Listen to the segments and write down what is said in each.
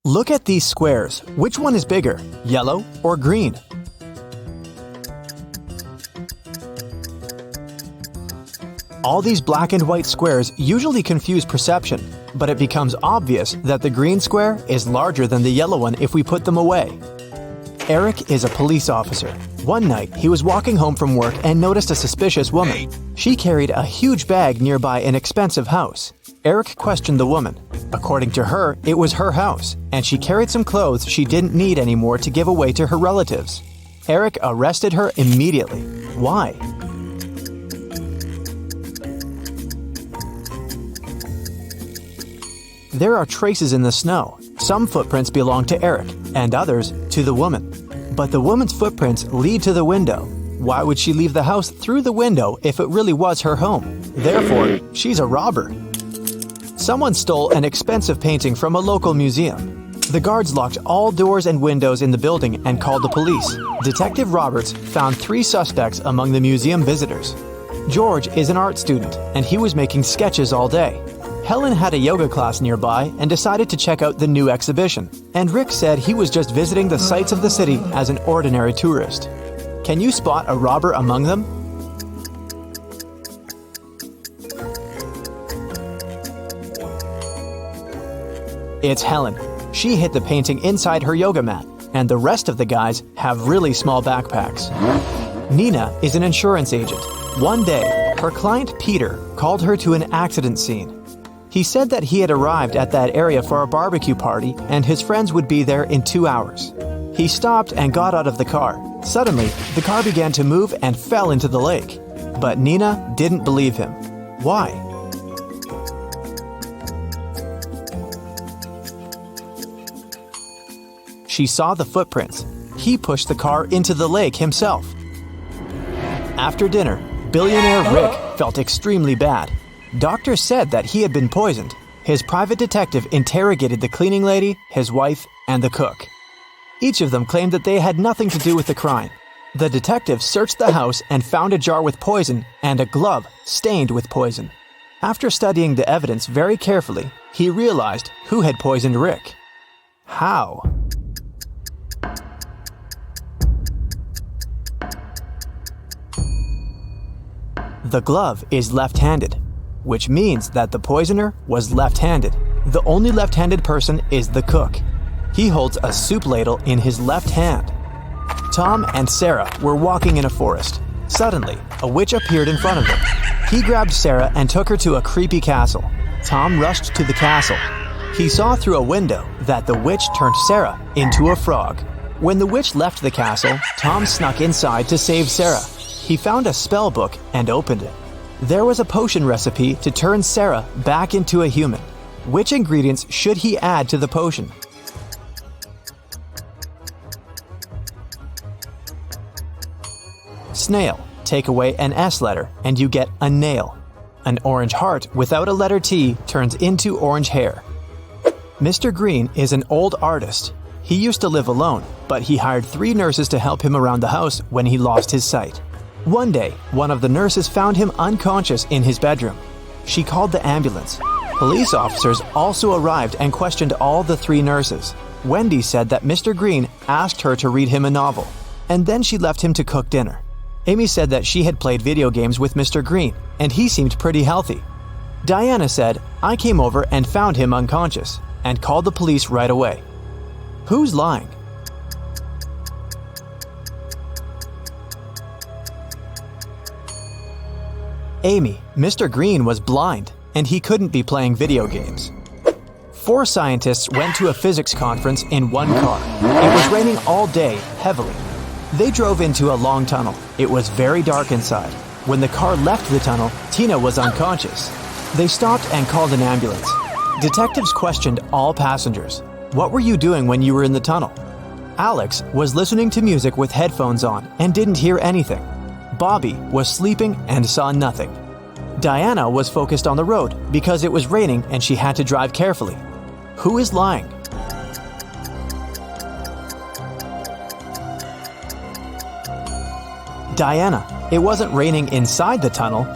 Look at these squares. Which one is bigger, yellow or green? All these black and white squares usually confuse perception, but it becomes obvious that the green square is larger than the yellow one if we put them away. Eric is a police officer. One night, he was walking home from work and noticed a suspicious woman. She carried a huge bag nearby an expensive house. Eric questioned the woman. According to her, it was her house, and she carried some clothes she didn't need anymore to give away to her relatives. Eric arrested her immediately. Why? There are traces in the snow. Some footprints belong to Eric, and others to the woman. But the woman's footprints lead to the window. Why would she leave the house through the window if it really was her home? Therefore, she's a robber. Someone stole an expensive painting from a local museum. The guards locked all doors and windows in the building and called the police. Detective Roberts found 3 suspects among the museum visitors. George is an art student, and he was making sketches all day. Helen had a yoga class nearby and decided to check out the new exhibition. And Rick said he was just visiting the sights of the city as an ordinary tourist. Can you spot a robber among them? It's Helen. She hid the painting inside her yoga mat, and the rest of the guys have really small backpacks. Nina is an insurance agent. One day, her client Peter called her to an accident scene. He said that he had arrived at that area for a barbecue party and his friends would be there in 2 hours. He stopped and got out of the car. Suddenly, the car began to move and fell into the lake. But Nina didn't believe him. Why? She saw the footprints. He pushed the car into the lake himself. After dinner, billionaire Rick felt extremely bad. Doctors said that he had been poisoned. His private detective interrogated the cleaning lady, his wife, and the cook. Each of them claimed that they had nothing to do with the crime. The detective searched the house and found a jar with poison and a glove stained with poison. After studying the evidence very carefully, he realized who had poisoned Rick. How? The glove is left-handed, which means that the poisoner was left-handed. The only left-handed person is the cook. He holds a soup ladle in his left hand. Tom and Sarah were walking in a forest. Suddenly, a witch appeared in front of them. He grabbed Sarah and took her to a creepy castle. Tom rushed to the castle. He saw through a window that the witch turned Sarah into a frog. When the witch left the castle, Tom snuck inside to save Sarah. He found a spell book and opened it. There was a potion recipe to turn Sarah back into a human. Which ingredients should he add to the potion? Snail. Take away an S letter and you get a nail. An orange heart without a letter T turns into orange hair. Mr. Green is an old artist. He used to live alone, but he hired 3 nurses to help him around the house when he lost his sight. One day, one of the nurses found him unconscious in his bedroom. She called the ambulance. Police officers also arrived and questioned all the 3 nurses. Wendy said that Mr. Green asked her to read him a novel, and then she left him to cook dinner. Amy said that she had played video games with Mr. Green, and he seemed pretty healthy. Diana said, "I came over and found him unconscious," and called the police right away. Who's lying? Amy. Mr. Green was blind, and he couldn't be playing video games. 4 scientists went to a physics conference in one car. It was raining all day, heavily. They drove into a long tunnel. It was very dark inside. When the car left the tunnel, Tina was unconscious. They stopped and called an ambulance. Detectives questioned all passengers. What were you doing when you were in the tunnel? Alex was listening to music with headphones on and didn't hear anything. Bobby was sleeping and saw nothing. Diana was focused on the road because it was raining and she had to drive carefully. Who is lying? Diana. It wasn't raining inside the tunnel.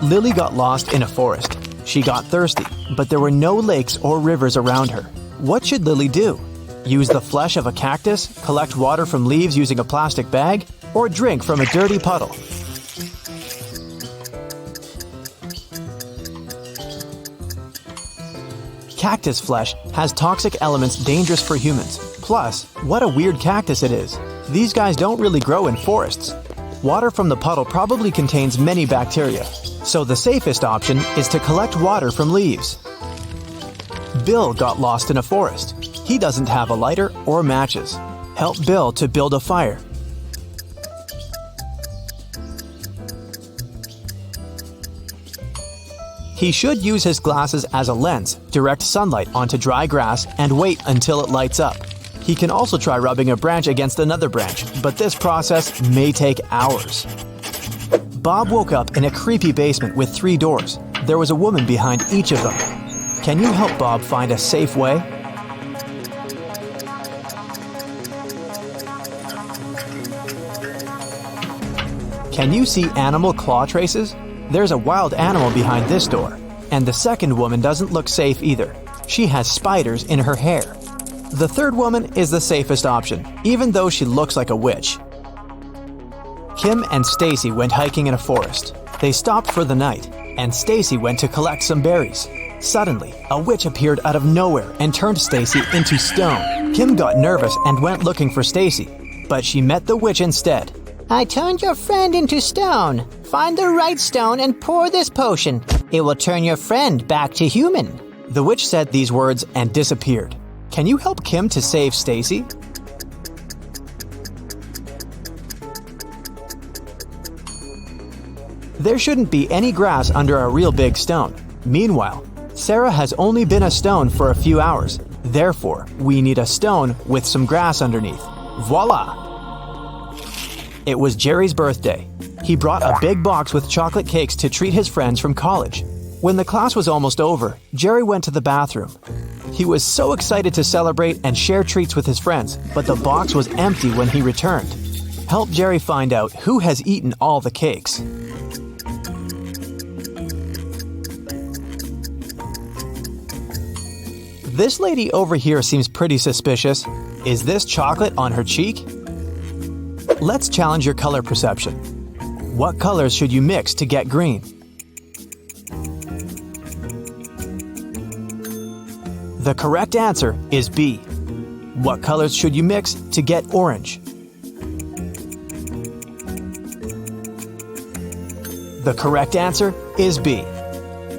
Lily got lost in a forest. She got thirsty, but there were no lakes or rivers around her. What should Lily do? Use the flesh of a cactus, collect water from leaves using a plastic bag, or drink from a dirty puddle? Cactus flesh has toxic elements dangerous for humans. Plus, what a weird cactus it is. These guys don't really grow in forests. Water from the puddle probably contains many bacteria, so the safest option is to collect water from leaves. Bill got lost in a forest. He doesn't have a lighter or matches. Help Bill to build a fire. He should use his glasses as a lens, direct sunlight onto dry grass, and wait until it lights up. He can also try rubbing a branch against another branch, but this process may take hours. Bob woke up in a creepy basement with 3 doors. There was a woman behind each of them. Can you help Bob find a safe way? Can you see animal claw traces? There's a wild animal behind this door. And the second woman doesn't look safe either. She has spiders in her hair. The third woman is the safest option, even though she looks like a witch. Kim and Stacy went hiking in a forest. They stopped for the night, and Stacy went to collect some berries. Suddenly, a witch appeared out of nowhere and turned Stacy into stone. Kim got nervous and went looking for Stacy, but she met the witch instead. I turned your friend into stone. Find the right stone and pour this potion. It will turn your friend back to human. The witch said these words and disappeared. Can you help Kim to save Stacy? There shouldn't be any grass under a real big stone. Meanwhile, Sarah has only been a stone for a few hours. Therefore, we need a stone with some grass underneath. Voila! It was Jerry's birthday. He brought a big box with chocolate cakes to treat his friends from college. When the class was almost over, Jerry went to the bathroom. He was so excited to celebrate and share treats with his friends, but the box was empty when he returned. Help Jerry find out who has eaten all the cakes. This lady over here seems pretty suspicious. Is this chocolate on her cheek? Let's challenge your color perception. What colors should you mix to get green? The correct answer is B. What colors should you mix to get orange? The correct answer is B.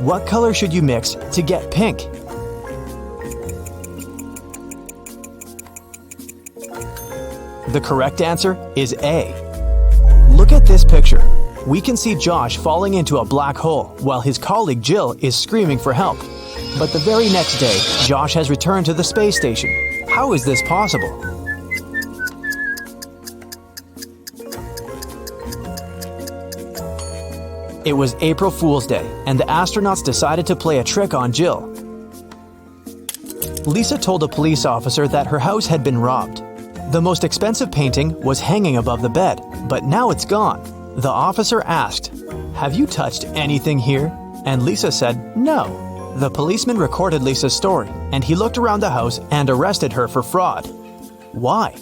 What color should you mix to get pink? The correct answer is A. Look at this picture. We can see Josh falling into a black hole while his colleague Jill is screaming for help. But the very next day, Josh has returned to the space station. How is this possible? It was April Fool's Day, and the astronauts decided to play a trick on Jill. Lisa told a police officer that her house had been robbed. The most expensive painting was hanging above the bed, but now it's gone. The officer asked, "Have you touched anything here?" And Lisa said, "No." The policeman recorded Lisa's story, and he looked around the house and arrested her for fraud. Why?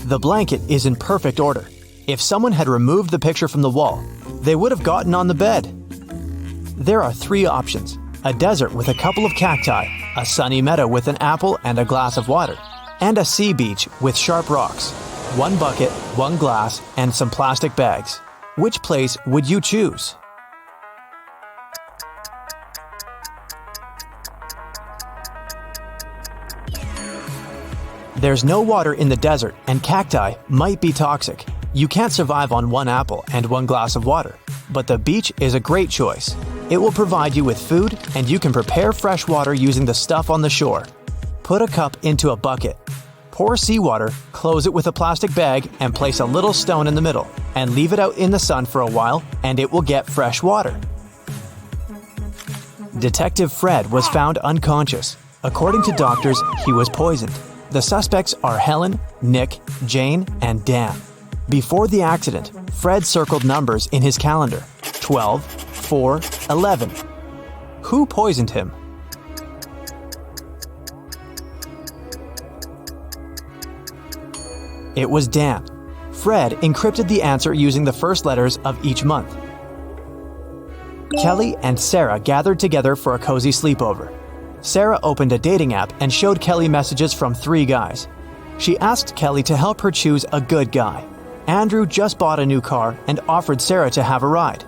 The blanket is in perfect order. If someone had removed the picture from the wall, they would have gotten on the bed. There are 3 options: a desert with a couple of cacti, a sunny meadow with an apple and a glass of water, and a sea beach with sharp rocks. 1 bucket, 1 glass, and some plastic bags. Which place would you choose? There's no water in the desert, and cacti might be toxic. You can't survive on 1 apple and 1 glass of water, but the beach is a great choice. It will provide you with food, and you can prepare fresh water using the stuff on the shore. Put a cup into a bucket. Pour seawater, close it with a plastic bag, and place a little stone in the middle, and leave it out in the sun for a while, and it will get fresh water. Detective Fred was found unconscious. According to doctors, he was poisoned. The suspects are Helen, Nick, Jane, and Dan. Before the accident, Fred circled numbers in his calendar: 12, 4, 11. Who poisoned him? It was Dan. Fred encrypted the answer using the first letters of each month. Kelly and Sarah gathered together for a cozy sleepover. Sarah opened a dating app and showed Kelly messages from 3 guys. She asked Kelly to help her choose a good guy. Andrew just bought a new car and offered Sarah to have a ride.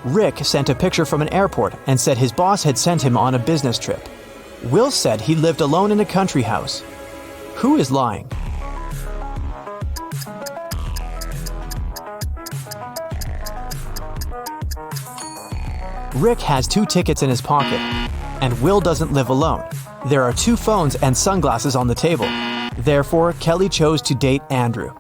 Rick sent a picture from an airport and said his boss had sent him on a business trip. Will said he lived alone in a country house. Who is lying? Rick has 2 tickets in his pocket, and Will doesn't live alone. There are 2 phones and sunglasses on the table. Therefore, Kelly chose to date Andrew.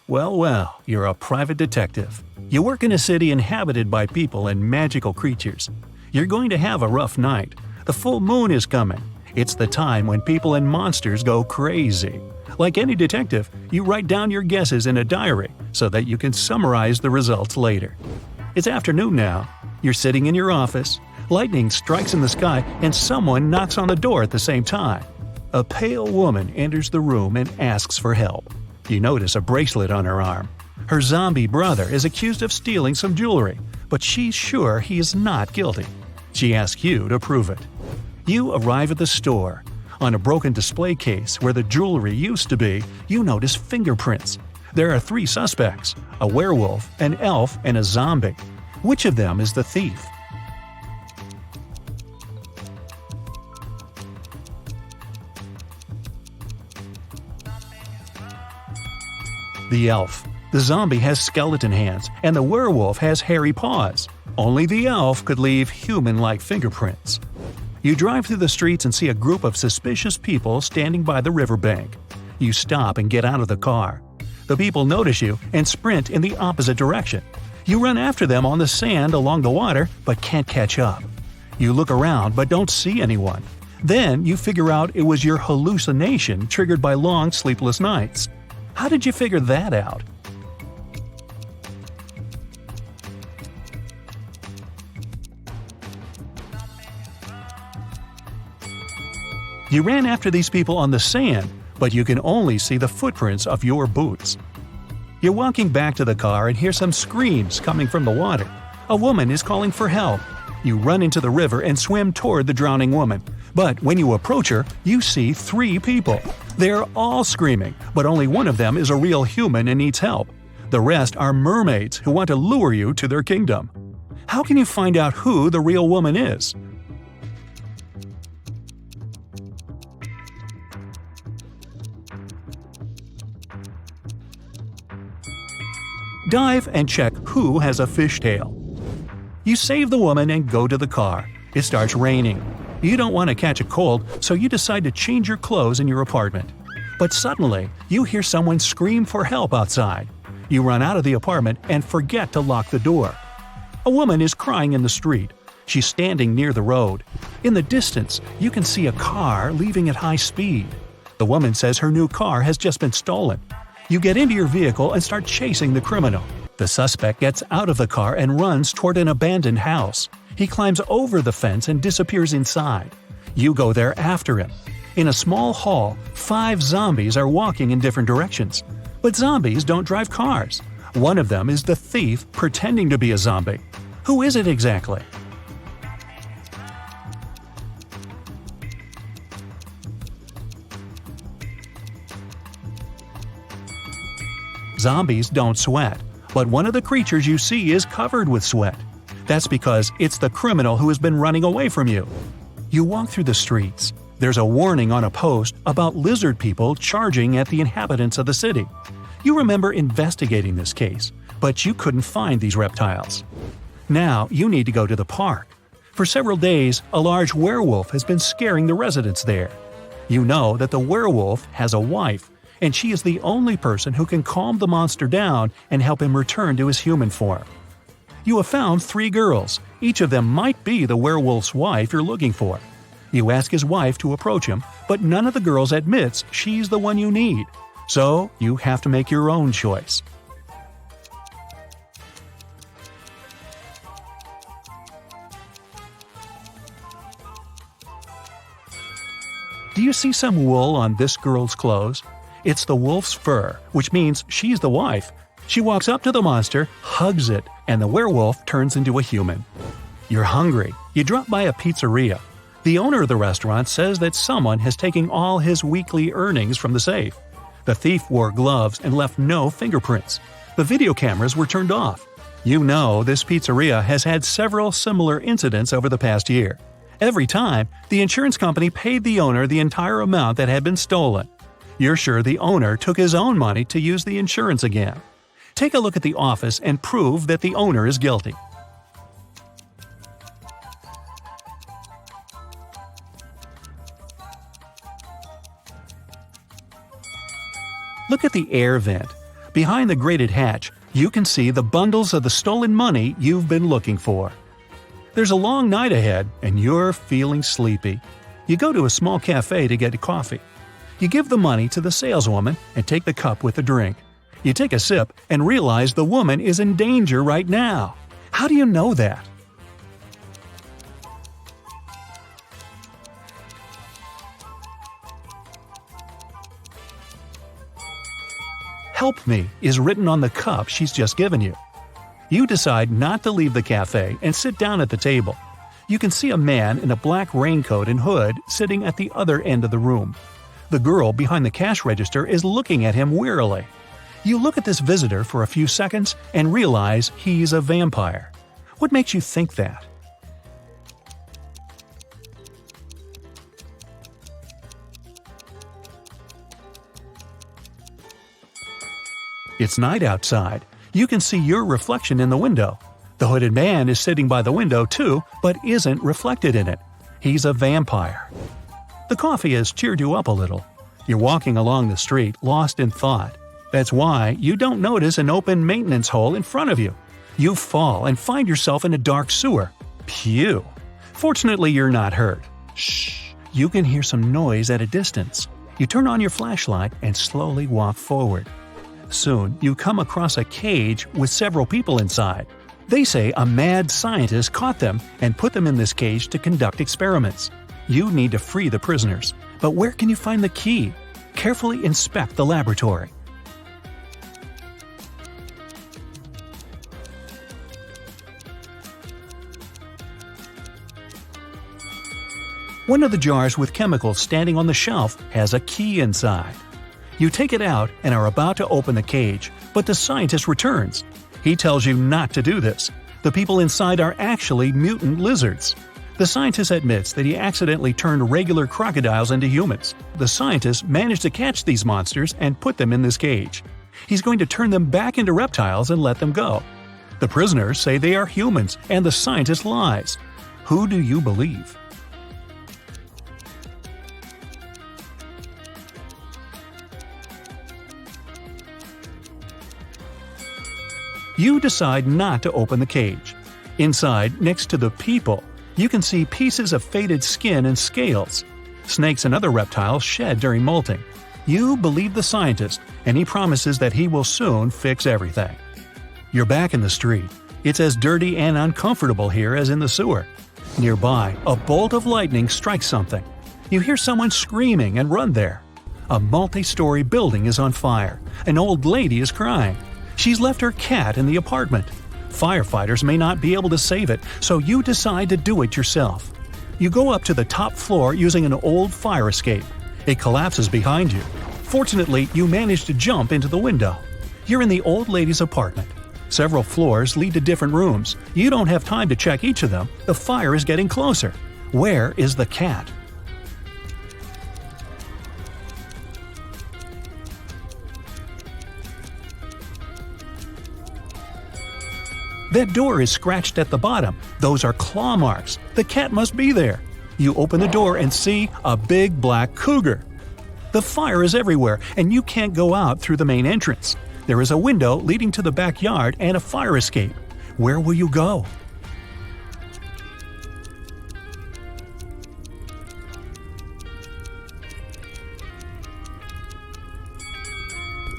Well, you're a private detective. You work in a city inhabited by people and magical creatures. You're going to have a rough night. The full moon is coming. It's the time when people and monsters go crazy. Like any detective, you write down your guesses in a diary so that you can summarize the results later. It's afternoon now. You're sitting in your office. Lightning strikes in the sky and someone knocks on the door at the same time. A pale woman enters the room and asks for help. You notice a bracelet on her arm. Her zombie brother is accused of stealing some jewelry, but she's sure he is not guilty. She asks you to prove it. You arrive at the store. On a broken display case where the jewelry used to be, you notice fingerprints. There are 3 suspects: a werewolf, an elf, and a zombie. Which of them is the thief? The elf. The zombie has skeleton hands, and the werewolf has hairy paws. Only the elf could leave human-like fingerprints. You drive through the streets and see a group of suspicious people standing by the riverbank. You stop and get out of the car. The people notice you and sprint in the opposite direction. You run after them on the sand along the water, but can't catch up. You look around but don't see anyone. Then you figure out it was your hallucination triggered by long sleepless nights. How did you figure that out? You ran after these people on the sand, but you can only see the footprints of your boots. You're walking back to the car and hear some screams coming from the water. A woman is calling for help. You run into the river and swim toward the drowning woman. But when you approach her, you see 3 people. They're all screaming, but only one of them is a real human and needs help. The rest are mermaids who want to lure you to their kingdom. How can you find out who the real woman is? Dive and check who has a fishtail. You save the woman and go to the car. It starts raining. You don't want to catch a cold, so you decide to change your clothes in your apartment. But suddenly, you hear someone scream for help outside. You run out of the apartment and forget to lock the door. A woman is crying in the street. She's standing near the road. In the distance, you can see a car leaving at high speed. The woman says her new car has just been stolen. You get into your vehicle and start chasing the criminal. The suspect gets out of the car and runs toward an abandoned house. He climbs over the fence and disappears inside. You go there after him. In a small hall, 5 zombies are walking in different directions. But zombies don't drive cars. One of them is the thief pretending to be a zombie. Who is it exactly? Zombies don't sweat, but one of the creatures you see is covered with sweat. That's because it's the criminal who has been running away from you. You walk through the streets. There's a warning on a post about lizard people charging at the inhabitants of the city. You remember investigating this case, but you couldn't find these reptiles. Now you need to go to the park. For several days, a large werewolf has been scaring the residents there. You know that the werewolf has a wife, and she is the only person who can calm the monster down and help him return to his human form. You have found 3 girls. Each of them might be the werewolf's wife you're looking for. You ask his wife to approach him, but none of the girls admits she's the one you need. So you have to make your own choice. Do you see some wool on this girl's clothes? It's the wolf's fur, which means she's the wife. She walks up to the monster, hugs it, and the werewolf turns into a human. You're hungry. You drop by a pizzeria. The owner of the restaurant says that someone has taken all his weekly earnings from the safe. The thief wore gloves and left no fingerprints. The video cameras were turned off. You know this pizzeria has had several similar incidents over the past year. Every time, the insurance company paid the owner the entire amount that had been stolen. You're sure the owner took his own money to use the insurance again. Take a look at the office and prove that the owner is guilty. Look at the air vent. Behind the grated hatch, you can see the bundles of the stolen money you've been looking for. There's a long night ahead, and you're feeling sleepy. You go to a small cafe to get a coffee. You give the money to the saleswoman and take the cup with the drink. You take a sip and realize the woman is in danger right now. How do you know that? "Help me" is written on the cup she's just given you. You decide not to leave the cafe and sit down at the table. You can see a man in a black raincoat and hood sitting at the other end of the room. The girl behind the cash register is looking at him wearily. You look at this visitor for a few seconds and realize he's a vampire. What makes you think that? It's night outside. You can see your reflection in the window. The hooded man is sitting by the window too, but isn't reflected in it. He's a vampire. The coffee has cheered you up a little. You're walking along the street, lost in thought. That's why you don't notice an open maintenance hole in front of you. You fall and find yourself in a dark sewer. Phew! Fortunately, you're not hurt. Shh! You can hear some noise at a distance. You turn on your flashlight and slowly walk forward. Soon, you come across a cage with several people inside. They say a mad scientist caught them and put them in this cage to conduct experiments. You need to free the prisoners. But where can you find the key? Carefully inspect the laboratory. One of the jars with chemicals standing on the shelf has a key inside. You take it out and are about to open the cage, but the scientist returns. He tells you not to do this. The people inside are actually mutant lizards. The scientist admits that he accidentally turned regular crocodiles into humans. The scientist managed to catch these monsters and put them in this cage. He's going to turn them back into reptiles and let them go. The prisoners say they are humans, and the scientist lies. Who do you believe? You decide not to open the cage. Inside, next to the people, you can see pieces of faded skin and scales. Snakes and other reptiles shed during molting. You believe the scientist, and he promises that he will soon fix everything. You're back in the street. It's as dirty and uncomfortable here as in the sewer. Nearby, a bolt of lightning strikes something. You hear someone screaming and run there. A multi-story building is on fire. An old lady is crying. She's left her cat in the apartment. Firefighters may not be able to save it, so you decide to do it yourself. You go up to the top floor using an old fire escape. It collapses behind you. Fortunately, you manage to jump into the window. You're in the old lady's apartment. Several floors lead to different rooms. You don't have time to check each of them. The fire is getting closer. Where is the cat? That door is scratched at the bottom. Those are claw marks. The cat must be there. You open the door and see a big black cougar. The fire is everywhere, and you can't go out through the main entrance. There is a window leading to the backyard and a fire escape. Where will you go?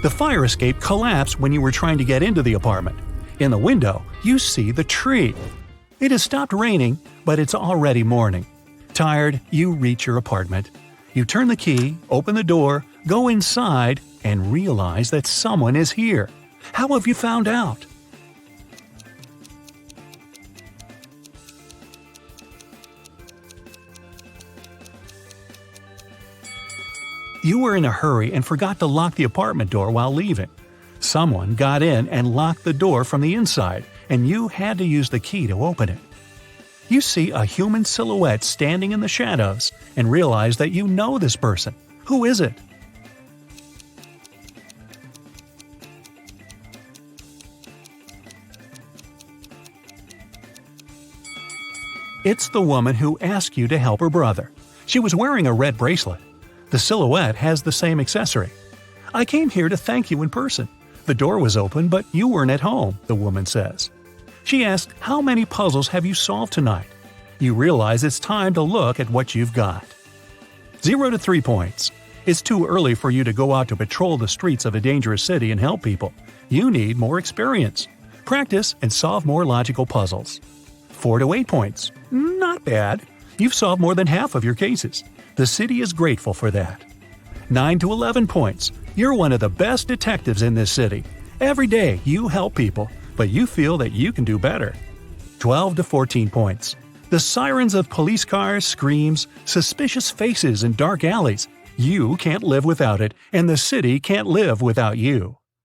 The fire escape collapsed when you were trying to get into the apartment. In the window, you see the tree. It has stopped raining, but it's already morning. Tired, you reach your apartment. You turn the key, open the door, go inside, and realize that someone is here. How have you found out? You were in a hurry and forgot to lock the apartment door while leaving. Someone got in and locked the door from the inside, and you had to use the key to open it. You see a human silhouette standing in the shadows and realize that you know this person. Who is it? It's the woman who asked you to help her brother. She was wearing a red bracelet. The silhouette has the same accessory. I came here to thank you in person. The door was open, but you weren't at home, the woman says. She asked, how many puzzles have you solved tonight? You realize it's time to look at what you've got. 0 to 3 points. It's too early for you to go out to patrol the streets of a dangerous city and help people. You need more experience. Practice and solve more logical puzzles. 4 to 8 points. Not bad. You've solved more than half of your cases. The city is grateful for that. 9 to 11 points. You're one of the best detectives in this city. Every day you help people, but you feel that you can do better. 12 to 14 points. The sirens of police cars, screams, suspicious faces in dark alleys. You can't live without it, and the city can't live without you.